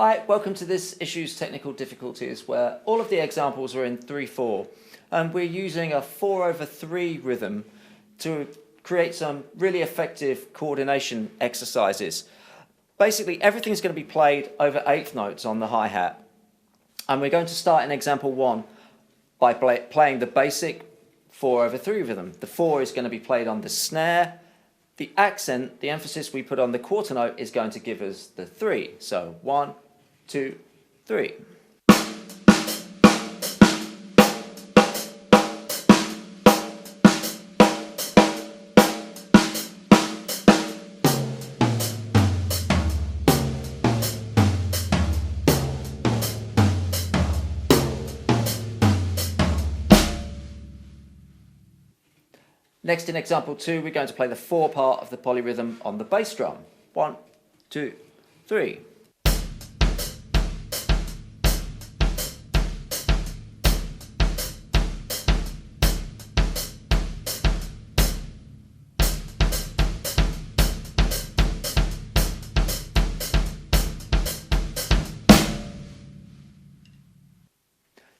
Hi, welcome to this issue's technical difficulties where all of the examples are in 3/4 and we're using a 4/3 rhythm to create some really effective coordination exercises. Basically everything's going to be played over eighth notes on the hi-hat, and we're going to start in example 1 by playing the basic 4/3 rhythm. The 4 is going to be played on the snare. The accent, the emphasis we put on the quarter note, is going to give us the 3. So 1, 2, 3. Next, in example 2, we're going to play the 4 part of the polyrhythm on the bass drum. 1, 2, 3.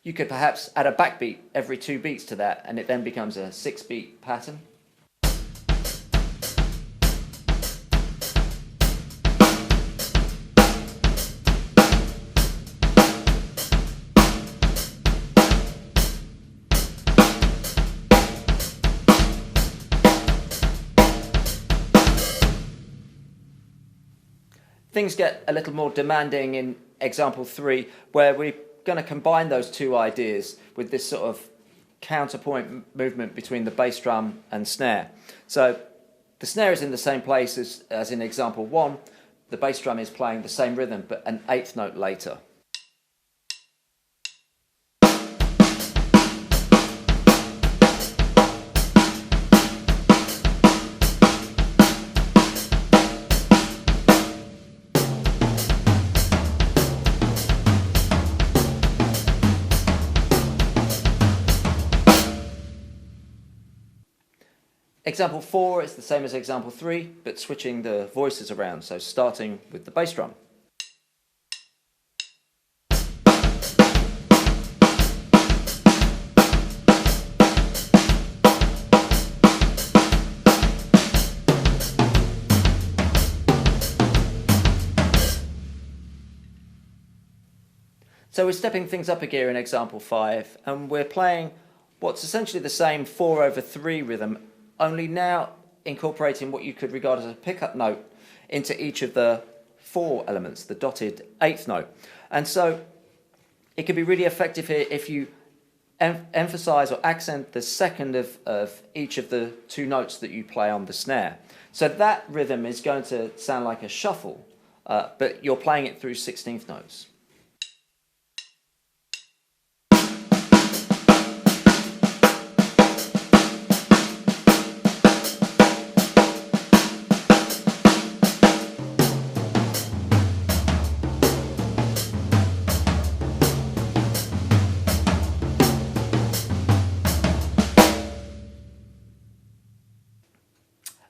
You could perhaps add a backbeat every 2 beats to that, and it then becomes a 6-beat pattern. Things get a little more demanding in example 3, where we're going to combine those two ideas with this sort of counterpoint movement between the bass drum and snare. So the snare is in the same place as in example 1. The bass drum is playing the same rhythm but an eighth note later. Example 4 is the same as example 3, but switching the voices around, so starting with the bass drum. So we're stepping things up a gear in example 5, and we're playing what's essentially the same 4/3 rhythm, only now incorporating what you could regard as a pickup note into each of the 4 elements, the dotted eighth note. And so it can be really effective here if you emphasize or accent the second of each of the 2 notes that you play on the snare. So that rhythm is going to sound like a shuffle, but you're playing it through 16th notes.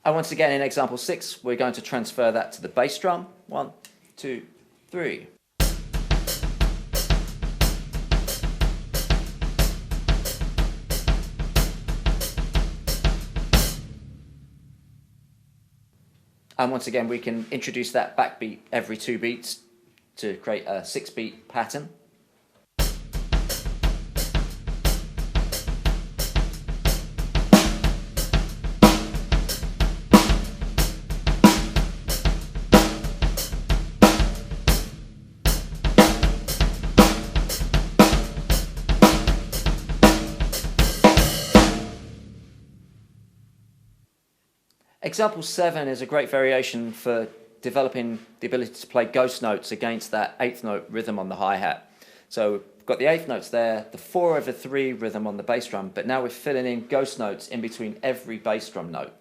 And once again in example 6, we're going to transfer that to the bass drum. 1, 2, 3. And once again we can introduce that backbeat every 2 beats to create a 6-beat pattern. Example 7 is a great variation for developing the ability to play ghost notes against that eighth note rhythm on the hi-hat. So we've got the eighth notes there, the 4/3 rhythm on the bass drum, but now we're filling in ghost notes in between every bass drum note.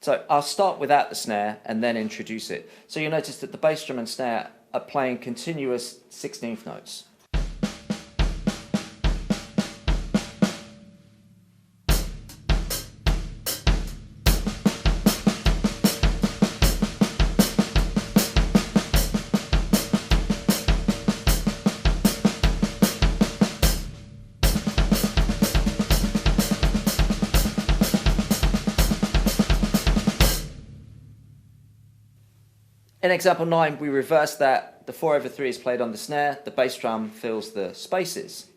So I'll start without the snare and then introduce it. So you'll notice that the bass drum and snare are playing continuous 16th notes. In example 9, we reverse that. The 4/3 is played on the snare, the bass drum fills the spaces.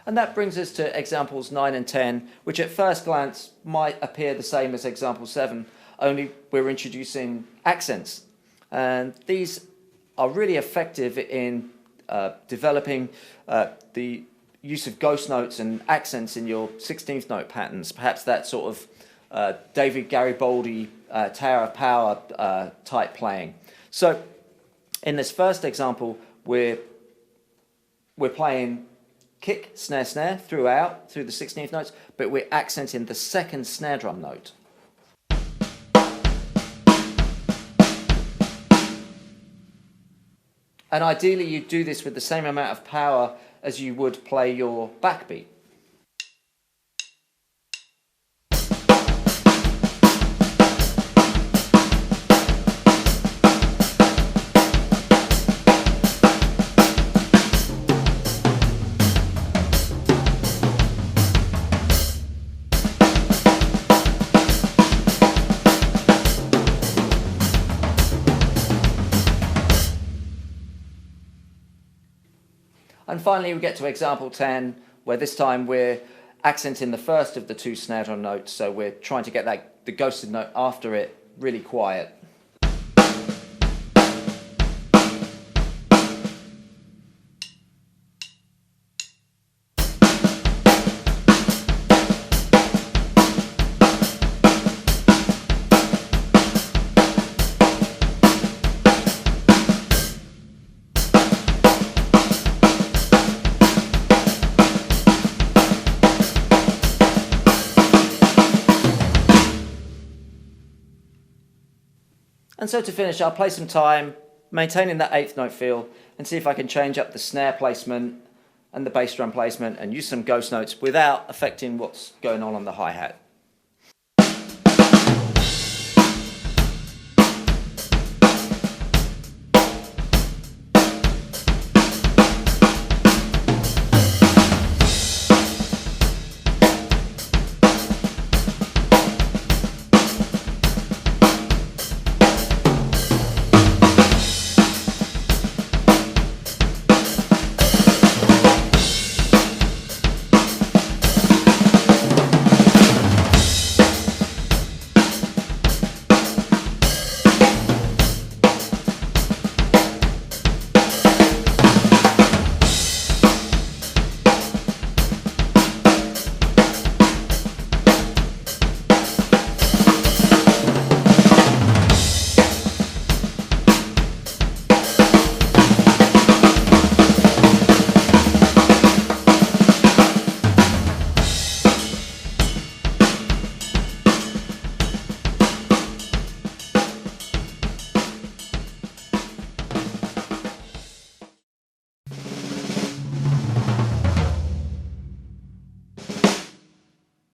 And that brings us to examples 9 and 10, which at first glance might appear the same as example 7, only we're introducing accents. And these are really effective in developing the use of ghost notes and accents in your 16th note patterns, perhaps that sort of David Garibaldi Tower of Power type playing. So in this first example, we're playing kick, snare, snare throughout, through the 16th notes, but we're accenting the second snare drum note. And ideally you do this with the same amount of power as you would play your backbeat. And finally we get to example 10, where this time we're accenting the first of the two snare drum notes, so we're trying to get the ghosted note after it really quiet. And so to finish, I'll play some time, maintaining that 8th note feel, and see if I can change up the snare placement and the bass drum placement and use some ghost notes without affecting what's going on the hi-hat.